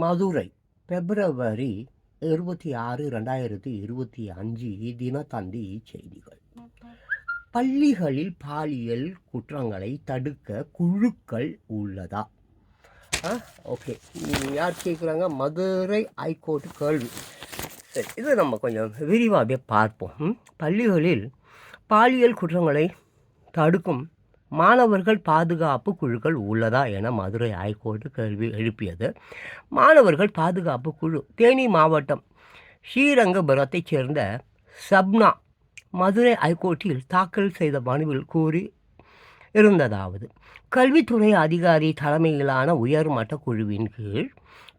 மதுரை பிப்ரவரி 26, 2025 தினத்தந்தி செய்திகள். பள்ளிகளில் பாலியல் குற்றங்களை தடுக்க குழுக்கள் உள்ளதா? ஓகே, யார் கேட்குறாங்க? மதுரை ஹைகோர்ட் கேள்வி. சரி, இது நம்ம கொஞ்சம் விரிவாகவே பார்ப்போம். பள்ளிகளில் பாலியல் குற்றங்களை தடுக்கும் மாணவர்கள் பாதுகாப்பு குழுக்கள் உள்ளதா என மதுரை ஹைகோர்ட் கேள்வி எழுப்பியது. மாணவர்கள் பாதுகாப்பு குழு தேனி மாவட்டம் ஸ்ரீரங்கபுரத்தைச் சேர்ந்த சப்னா மதுரை ஹைகோர்ட்டில் தாக்கல் செய்த மனுவில் கூறி இருந்ததாவது: கல்வித்துறை அதிகாரி தலைமையிலான உயர்மட்ட குழுவின் கீழ்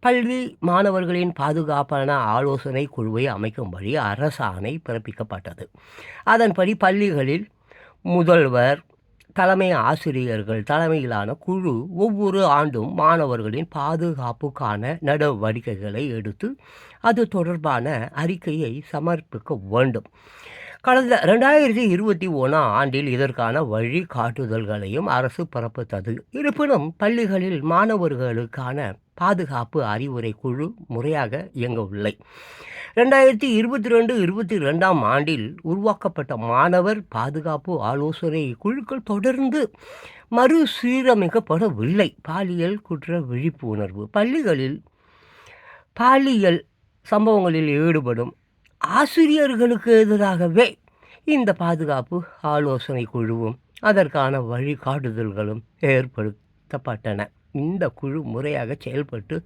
பள்ளி மாணவர்களின் பாதுகாப்பான ஆலோசனை குழுவை அமைக்கும்படி அரசாணை பிறப்பிக்கப்பட்டது. அதன்படி பள்ளிகளில் முதல்வர், தலைமை ஆசிரியர்கள் தலைமையிலான குழு ஒவ்வொரு ஆண்டும் மாணவர்களின் பாதுகாப்புக்கான நடவடிக்கைகளை எடுத்து அது தொடர்பான அறிக்கையை சமர்ப்பிக்க வேண்டும். கடந்த 2021 ஆண்டில் இதற்கான வழிகாட்டுதல்களையும் அரசு பிறப்பித்தது. இருப்பினும் பள்ளிகளில் மாணவர்களுக்கான பாதுகாப்பு அறிவுரை குழு முறையாக இயங்கவில்லை. 2022 ஆண்டில் உருவாக்கப்பட்ட மாணவர் பாதுகாப்பு ஆலோசனை குழுக்கள் தொடர்ந்து மறுசீரமைக்கப்படவில்லை. பாலியல் குற்ற விழிப்புணர்வு: பள்ளிகளில் பாலியல் சம்பவங்களில் ஈடுபடும் ஆசிரியர்களுக்கு எதிராகவே இந்த பாதுகாப்பு ஆலோசனை குழுவும் அதற்கான வழிகாட்டுதல்களும் ஏற்படுத்தப்பட்டன. இந்த குழு முறையாக செயல்பட்டு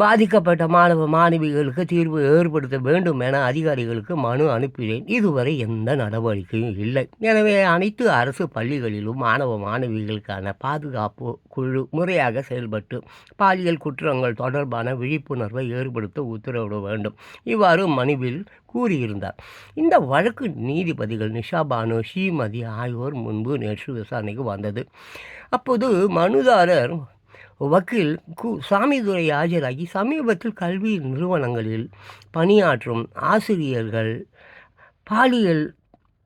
பாதிக்கப்பட்ட மாணவ மாணவிகளுக்கு தீர்வு ஏற்படுத்த வேண்டும் என அதிகாரிகளுக்கு மனு அனுப்பினேன். இதுவரை எந்த நடவடிக்கையும் இல்லை. எனவே அனைத்து அரசு பள்ளிகளிலும் மாணவ மாணவிகளுக்கான பாதுகாப்பு குழு முறையாக செயல்பட்டு பாலியல் குற்றங்கள் தொடர்பான விழிப்புணர்வை ஏற்படுத்த உத்தரவிட வேண்டும். இவ்வாறு மனுவில் கூறியிருந்தார். இந்த வழக்கு நீதிபதிகள் நிஷா பானு, ஸ்ரீமதி ஆகியோர் முன்பு நேற்று விசாரணைக்கு வந்தது. அப்போது மனுதாரர் வக்கீல் சாமிதுரை ஆஜராகி, சமீபத்தில் கல்வி நிறுவனங்களில் பணியாற்றும் ஆசிரியர்கள் பாலியல்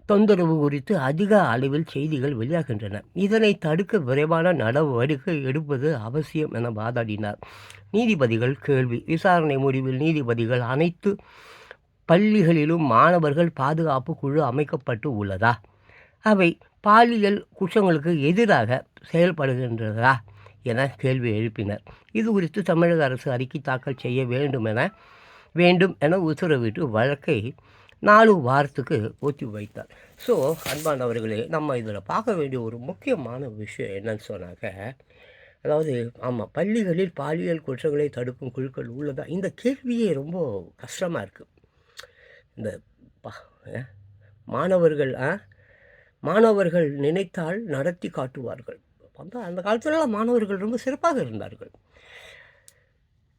தொந்தரவு குறித்து அதிக அளவில் செய்திகள் வெளியாகின்றன. இதனை தடுக்க விரைவான நடவடிக்கை எடுப்பது அவசியம் என வாதாடினார். நீதிபதிகள் கேள்வி. விசாரணை முடிவில் நீதிபதிகள் அனைத்து பள்ளிகளிலும் மாணவர்கள் பாதுகாப்பு குழு அமைக்கப்பட்டு உள்ளதா? அவை பாலியல் குற்றங்களுக்கு எதிராக செயல்படுகின்றதா என கேள்வி எழுப்பினர். இது குறித்து தமிழக அரசு அறிக்கை தாக்கல் செய்ய வேண்டும் என உத்தரவிட்டு வழக்கை 4 வாரத்துக்கு ஒத்தி வைத்தார். ஸோ அன்பானவர்களே, நம்ம இதில் பார்க்க வேண்டிய ஒரு முக்கியமான விஷயம் என்னன்னு சொன்னாக்க, அதாவது பள்ளிகளில் பாலியல் குற்றங்களை தடுக்கும் குழுக்கள் உள்ளதா? இந்த கேள்வியே ரொம்ப கஷ்டமாக இருக்குது. இந்த மாணவர்கள் நினைத்தால் நடத்தி காட்டுவார்கள். அந்த காலத்துலலாம் மாணவர்கள் ரொம்ப சிறப்பாக இருந்தார்கள்.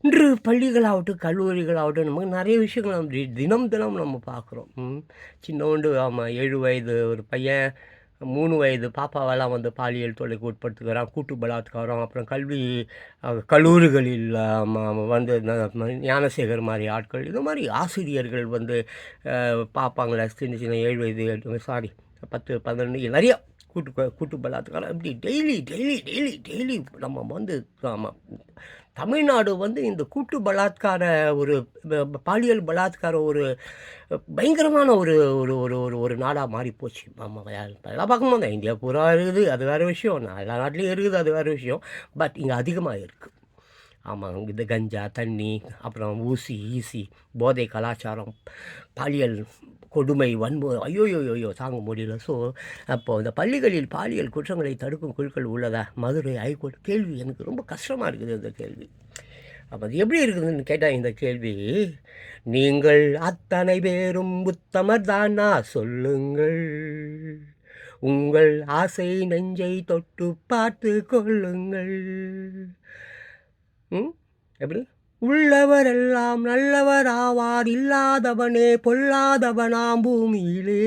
இன்று பள்ளிகளாகட்டும் கல்லூரிகளாகட்டும் நமக்கு நிறைய விஷயங்கள் நம்ம தினம் நம்ம பார்க்குறோம். சின்னோண்டு 7 வயது ஒரு பையன் 3 வயது பாப்பாவெல்லாம் வந்து பாலியல் தொல்லைக்கு உட்படுத்துகிறான், கூட்டு பலாத்காரம். அப்புறம் கல்லூரிகளில் வந்து ஞானசேகர் மாதிரி ஆட்கள், இது மாதிரி ஆசிரியர்கள் வந்து பார்ப்பாங்களே, சின்ன 7 வயது 10, 12 நிறையா கூட்டு பலாத்காரம். இப்படி டெய்லி நம்ம வந்து தமிழ்நாடு வந்து இந்த கூட்டு பலாத்கார ஒரு பாலியல் பலாத்கார ஒரு பயங்கரமான ஒரு ஒரு ஒரு ஒரு ஒரு நாடாக மாறிப்போச்சு. எல்லாம் பார்க்கும்போது இந்தியா பூரா இருக்குது, அது வேறு விஷயம். எல்லா நாட்டிலையும் இருக்குது, அது வேறு விஷயம். பட் இங்கே அதிகமாக இருக்குது. இந்த கஞ்சா, தண்ணி, அப்புறம் ஈசி, போதை கலாச்சாரம், பாலியல் கொடுமை, வன்முறை, ஐயோ தாங்க முடியல. ஸோ அப்போது இந்த பள்ளிகளில் பாலியல் குற்றங்களை தடுக்கும் குழுக்கள் உள்ளதா? மதுரை ஹைகோர்ட் கேள்வி எனக்கு ரொம்ப கஷ்டமாக இருக்குது. இந்த கேள்வி அப்போ அது எப்படி இருக்குதுன்னு கேட்டால், இந்த கேள்வி, நீங்கள் அத்தனை பேரும் உத்தமர் தானா சொல்லுங்கள், உங்கள் ஆசை நெஞ்சை தொட்டு பார்த்து கொள்ளுங்கள். எப்படி? உள்ளவரெல்லாம் நல்லவர் ஆவார், இல்லாதவனே பொல்லாதவனாம் பூமியிலே.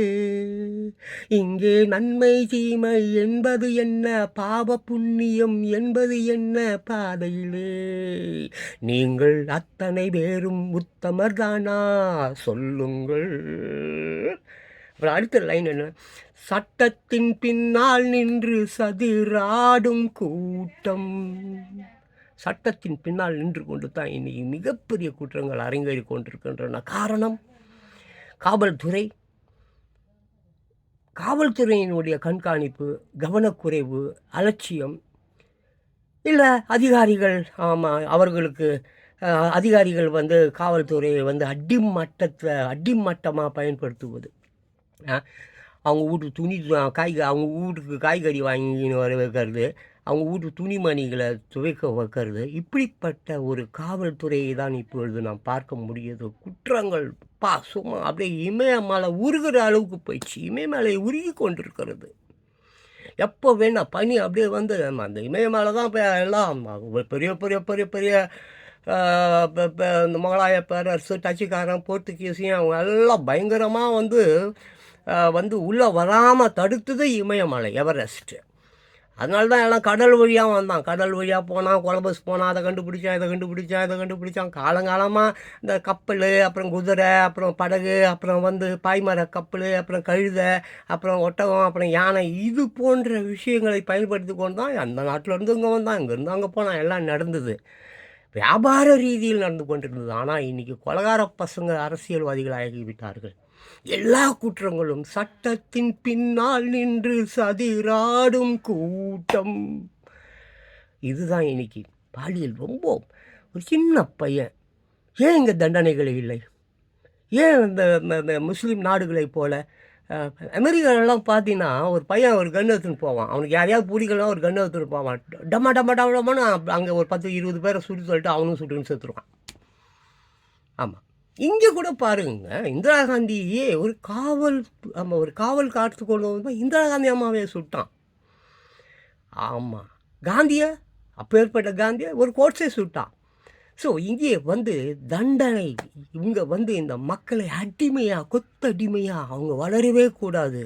இங்கே நன்மை தீமை என்பது என்ன, பாவ புண்ணியம் என்பது என்ன பாதையிலே. நீங்கள் அத்தனை பேரும் உத்தமர் தானா சொல்லுங்கள். அப்புறம் அடுத்த லைன் என்ன? சட்டத்தின் பின்னால் நின்று சதிராடும் கூட்டம். சட்டத்தின் பின்னால் நின்று கொண்டு தான் இன்றைக்கி மிகப்பெரிய குற்றங்கள் அரங்கேறி கொண்டிருக்கின்றன. காரணம், காவல்துறை காவல்துறையினுடைய கண்காணிப்பு, கவனக்குறைவு, அலட்சியம், இல்லை அதிகாரிகள் அவர்களுக்கு அதிகாரிகள் காவல்துறையை அடிமட்டமாக பயன்படுத்துவது. அவங்க வீட்டுக்கு அவங்க வீட்டுக்கு காய்கறி வாங்கின்னு வர வைக்கிறது, அவங்க வீட்டு துணிமணிகளை துவைக்க வைக்கிறது, இப்படிப்பட்ட ஒரு காவல்துறையை தான் இப்பொழுது நாம் பார்க்க முடியுது. குற்றங்கள் சும்மா அப்படியே இமயமலை உருகிற அளவுக்கு போயிடுச்சு. இமயமலை உருகி கொண்டிருக்கிறது. எப்போ வேணால் பனி அப்படியே அந்த இமயமலை தான் இப்போ எல்லாம் பெரிய பெரிய பெரிய பெரிய இந்த முகலாய பேரரசு, டச்சுக்காரன், போர்த்துகீசியும் அவங்க எல்லாம் பயங்கரமாக உள்ளே வராமல் தடுத்தது இமயமலை, எவரெஸ்ட்டு. அதனால தான் எல்லாம் கடல் வழியாக வந்தான். கடல் வழியாக போனால், கொலம்பஸ் போனால், அதை கண்டுபிடிச்சான். காலங்காலமாக இந்த கப்பல், அப்புறம் குதிரை, அப்புறம் படகு, அப்புறம் பாய்மர கப்பல், அப்புறம் கழுதை, அப்புறம் ஒட்டகம், அப்புறம் யானை, இது போன்ற விஷயங்களை பயன்படுத்தி கொண்டு தான் அந்த நாட்டிலேருந்து இங்கே வந்தான், இங்கேருந்து அங்கே போனான். எல்லாம் நடந்தது வியாபார ரீதியில் நடந்து கொண்டிருந்தது. ஆனால் இன்றைக்கி கொலகார பசங்க அரசியல்வாதிகளாகிவிட்டார்கள். எல்லா குற்றங்களும் சட்டத்தின் பின்னால் நின்று சதிராடும் கூட்டம். இதுதான் இன்னைக்கு பாலியல். ரொம்ப ஒரு சின்ன பையன், ஏன் இங்கே தண்டனைகள் இல்லை? ஏன் இந்த முஸ்லீம் நாடுகளைப் போல அமெரிக்காலெல்லாம் பார்த்தீங்கன்னா ஒரு பையன் ஒரு கன் எடுத்துன்னு போவான். அவனுக்கு யாரையாவது பிடிக்கலாம், ஒரு கன் எடுத்துன்னு போவான். டம்மான்னு அங்கே ஒரு 10-20 பேரை சுட்டு சொல்லிட்டு அவனும் சுட்டுன்னு செத்துருவான். ஆமாம், இங்கே கூட பாருங்க, இந்திரா காந்தியே ஒரு காவல் காத்து கொண்டு வந்து இந்திரா காந்தி அம்மாவே சுட்டான். ஆமாம், காந்தியை, அப்பேற்பட்ட காந்தியை ஒரு கோட்ஸே சுட்டான். ஸோ இங்கே தண்டனை, இவங்க இந்த மக்களை கொத்தடிமையாக அவங்க வளரவே கூடாது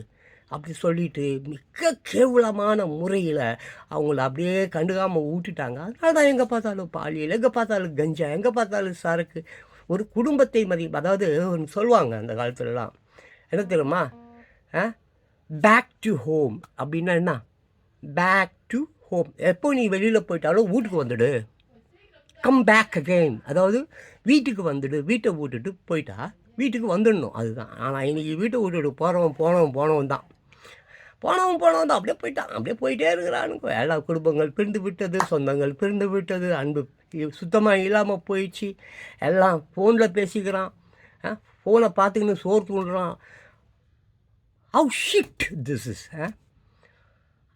அப்படி சொல்லிட்டு மிக கேவலமான முறையில் அவங்கள அப்படியே கண்டுக்காமல் ஊட்டிட்டாங்க. அதனால தான் எங்கே பார்த்தாலும் பாலியல், எங்கே பார்த்தாலும் கஞ்சா, எங்கே பார்த்தாலும் சரக்கு. ஒரு குடும்பத்தை அதாவது ஒன்று சொல்லுவாங்க அந்த காலத்துலலாம், என்ன தெரியுமா, பேக் டு ஹோம் அப்படின்னா என்ன? Back to home. எப்போ நீ வெளியில் போயிட்டாலும் வீட்டுக்கு வந்துடு, கம் பேக் அகெயின். அதாவது வீட்டுக்கு வந்துடு, வீட்டை விட்டுட்டு போயிட்டா வீட்டுக்கு வந்துடணும், அதுதான். ஆனால் இன்றைக்கி வீட்டை விட்டுட்டு போனவன் தான் அப்படியே போயிட்டான், அப்படியே போயிட்டே இருக்கிறானுங்க. எல்லா குடும்பங்கள் பிரிந்து விட்டது, சொந்தங்கள் பிரிந்து விட்டது, அன்பு சுத்தமாக இல்லாமல் போயிடுச்சு. எல்லாம் ஃபோனில் பேசிக்கிறான், ஃபோனை பார்த்துக்கின்னு சோறு தூண்டுறான். How shit this is,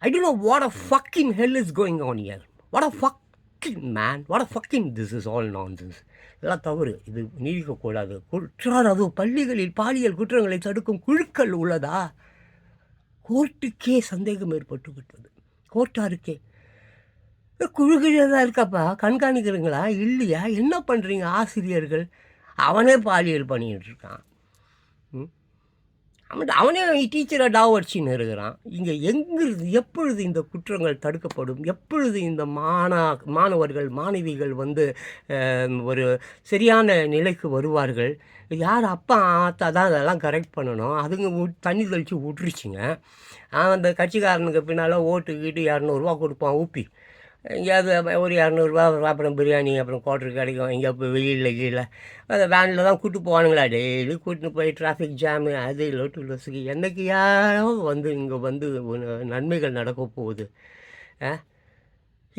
I don't know what a fucking hell is going on here. What a fucking man, what a fucking this is all nonsense. இதெல்லாம் தவறு, இது நீடிக்கக்கூடாது. அதுவும் பள்ளிகளில் பாலியல் குற்றங்களை தடுக்கும் குழுக்கள் உள்ளதா? கோர்ட்டுக்கே சந்தேகம் ஏற்பட்டு விட்டது. கோர்ட்டாருக்கே குழுக்கள் தான் இருக்காப்பா, கண்காணிக்கிறீங்களா இல்லையா? என்ன பண்ணுறீங்க ஆசிரியர்கள்? அவனே பாலியல் பண்ணிக்கிட்டு இருக்கான். அவனே டீச்சரை டாவடிச்சின்னு இருக்கிறான். இங்கே எப்பொழுது இந்த குற்றங்கள் தடுக்கப்படும்? எப்பொழுது இந்த மாணவர்கள் மாணவிகள் ஒரு சரியான நிலைக்கு வருவார்கள்? யார் அப்பா ஆத்தா தான் அதெல்லாம் கரெக்ட் பண்ணணும். அதுங்க தண்ணி தெளித்து விட்டுருச்சுங்க. அந்த கட்சிக்காரனுக்கு பின்னால் ஓட்டுக்கிட்டு 200 கொடுப்பான் ஊப்பி. எங்கேயாவது ஒரு 200 அப்புறம் பிரியாணி, அப்புறம் குவார்ட்டர் கிடைக்கும். எங்கேயா போய் வெளியில் கீழே அந்த வேனில் தான் கூப்பிட்டு போவானுங்களா, டெய்லி கூட்டின்னு போய் டிராஃபிக் ஜாமு அது லோட்டு லொசுக்கு. என்றைக்கு யாரோ இங்கே நன்மைகள் நடக்க போகுது?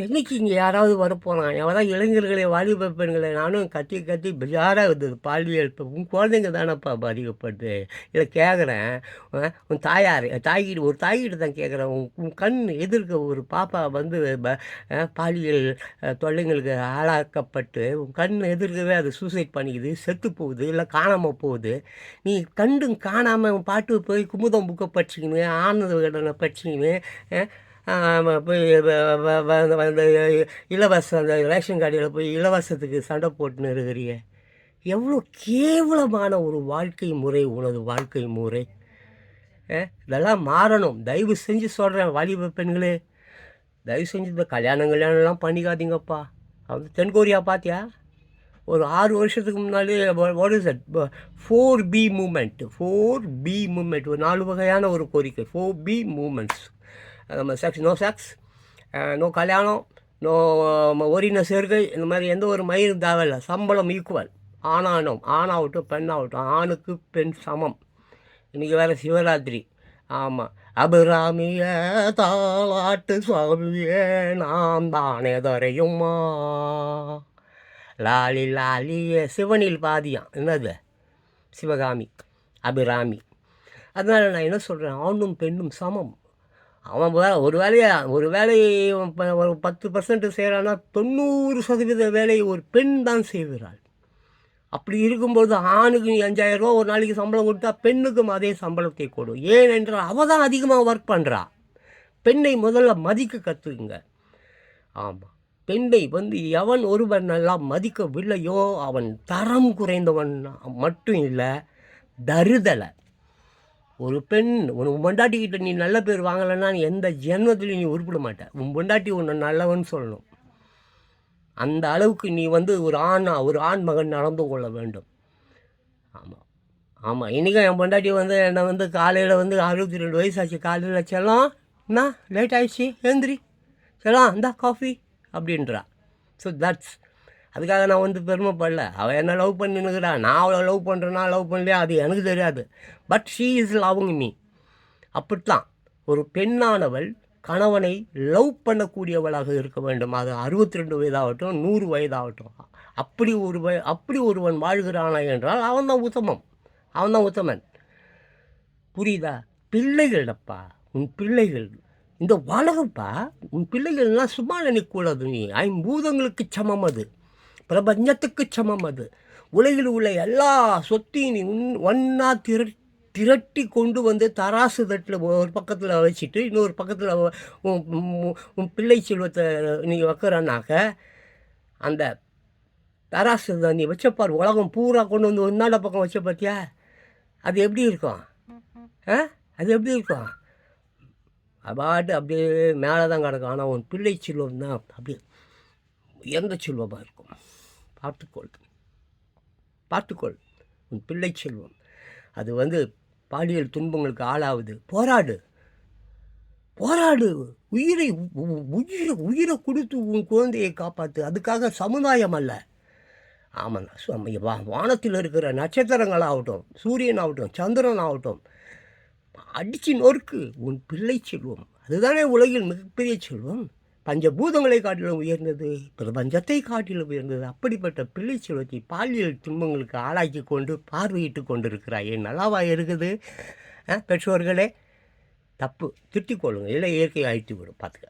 என்றைக்கு இங்கே யாராவது வரப்போகிறான்? எவராவது இளைஞர்களை, வாலிப பெண்களை நானும் கத்தி பெஜாராக இருந்தது. பாலியல் இப்போ உன் குழந்தைங்க தானேப்பா பாதிக்கப்படுது. இதை கேட்குறேன், உன் தாய்கிட்ட தான் கேட்குறேன். உன் கண் எதிர்க்க ஒரு பாப்பா பாலியல் தொல்லைங்களுக்கு ஆளாக்கப்பட்டு உன் கண் எதிர்க்கவே அது சூசைட் பண்ணிக்குது, செத்து போகுது, இல்லை காணாமல் போகுது. நீ கண்டும் காணாமல் உன் பாட்டு போய் குமுதம் புக்கை படிச்சிக்கின்னு, ஆனந்த விகடனை படிச்சிக்கின்னு, போய் இலவச அந்த ரேஷன் கடையில் போய் இலவசத்துக்கு சண்டை போட்டுன்னு இருக்கிறீங்க. எவ்வளோ கேவலமான ஒரு வாழ்க்கை முறை உனது வாழ்க்கை முறை. இதெல்லாம் மாறணும். தயவு செஞ்சு சொல்கிறேன், வாலிப பெண்களே, தயவு செஞ்சு இந்த கல்யாணம்லாம் பண்ணிக்காதீங்கப்பா. தென்கொரியா பார்த்தியா? ஒரு 6 வருஷத்துக்கு முன்னாடி what is that 4B movement. 4B movement ஒரு 4 வகையான ஒரு கோரிக்கை. 4B movements. நம்ம நோ செக்ஸ், நோ கல்யாணம், நோ ஓரின சேர்க்கை இந்த மாதிரி எந்த ஒரு மயிரும் தேவையில்லை. சம்பளம் ஈக்குவல். ஆணாகட்டும் பெண்ணாகட்டும், ஆணுக்கு பெண் சமம். இன்றைக்கி வேறு சிவராத்திரி. ஆமாம். அபிராமிய தாலாட்டு சுவாமியே நாம் தானே தரையுமா லாலி லாலிய சிவனில் பாதியாம். என்னது? சிவகாமி, அபிராமி. அதனால் நான் என்ன சொல்கிறேன், ஆணும் பெண்ணும் சமம். அவன் ஒரு வேலையை ஒரு 10% செய்கிறான்னா 90% வேலையை ஒரு பெண் தான் செய்கிறாள். அப்படி இருக்கும்போது ஆணுக்கு நீ 5000 ரூபா ஒரு நாளைக்கு சம்பளம் கொடுத்தா பெண்ணுக்கும் அதே சம்பளத்தை கொடு. ஏனென்றால் அவள் தான் அதிகமாக ஒர்க் பண்ணுறா. பெண்ணை முதல்ல மதிக்க கற்றுக்குங்க. ஆமாம். பெண்ணை எவன் ஒருவன் எல்லாம் மதிக்கவில்லையோ அவன் தரம் குறைந்தவன் மட்டும் இல்லை, தருதலை. ஒரு பெண் உன் பொண்டாட்டிக்கிட்ட நீ நல்ல பேர் வாங்கலைன்னா நீ எந்த ஜென்மத்திலையும் நீ உருப்பிட மாட்டேன். உன் பொண்டாட்டி உன்னை நல்லவன் சொல்லணும். அந்த அளவுக்கு நீ ஒரு ஆண் மகன் நடந்து கொள்ள வேண்டும். ஆமாம். இன்றைக்கும் என் பொண்டாட்டி என்னை காலையில் 62 வயசாச்சு. காலையில் செல்லம் என்ன லேட் ஆகிடுச்சி, எழுந்திரி செல்லம் இந்தா காஃபி அப்படின்றா. ஸோ தட்ஸ் அதுக்காக நான் பெருமைப்படல. அவள் என்ன லவ் பண்ணினுக்கிறா. நான் அவளை லவ் பண்ணுறேன்னா லவ் பண்ணலையா அது எனக்கு தெரியாது. But she is loving me. அப்படித்தான் ஒரு பெண்ணானவள் கணவனை லவ் பண்ணக்கூடியவளாக இருக்க வேண்டும். அது 62 வயதாகட்டும் 100 வயதாகட்டும். அப்படி ஒருவன் வாழ்கிறானா என்றால் அவன்தான் உத்தமன். புரியுதா? பிள்ளைகளப்பா, உன் பிள்ளைகள் இந்த உலகப்பா. உன் பிள்ளைகள்லாம் சும்மா நினைக்கூடாது. நீ 5 பூதங்களுக்கு சமம். அது பிரபஞ்சத்துக்கு சமம். அது உலகில் உள்ள எல்லா சொத்தையும் நீ ஒன்றா திரட்டி கொண்டு தராசு தட்டில் ஒரு பக்கத்தில் வச்சுட்டு இன்னொரு பக்கத்தில் உன் பிள்ளை செல்வத்தை நீ வைக்கிறனாக்க அந்த தராசு தான் நீ வச்சப்பார். உலகம் பூரா கொண்டு ஒன்னாட பக்கம் வச்ச பார்த்தியா? அது எப்படி இருக்கும்? அது எப்படி இருக்கும்? அபாட்டு அப்படியே மேலே தான் கிடக்கும். ஆனால் உன் பிள்ளை செல்வம் தான் அப்படியே உயர்ந்த செல்வமாக இருக்கும். பார்த்துக்கொள். உன் பிள்ளை செல்வம் அது பாலியல் துன்பங்களுக்கு ஆளாகுது. போராடு. உயிரை கொடுத்து உன் குழந்தையை காப்பாற்று. அதுக்காக சமுதாயம் அல்ல. ஆமாண்ணா. வானத்தில் இருக்கிற நட்சத்திரங்களாகட்டும், சூரியன் ஆகட்டும், சந்திரன் ஆகட்டும், அடித்து நொறுக்கு. உன் பிள்ளை செல்வம் அதுதானே உலகில் மிகப்பெரிய செல்வம். பஞ்சபூதங்களை காட்டிலும் உயர்ந்தது, பிரபஞ்சத்தை காட்டிலும் உயர்ந்தது. அப்படிப்பட்ட பிள்ளை செல்வத்தை பாலியல் துன்பங்களுக்கு ஆளாக்கி கொண்டு பார்வையிட்டு கொண்டிருக்கிறாயே, நல்லாவா இருக்குது? பெற்றோர்களே, தப்பு. திட்டிக்கொள்ளுங்க, இல்லை இயற்கை அழித்து விடும். பார்த்துக்க.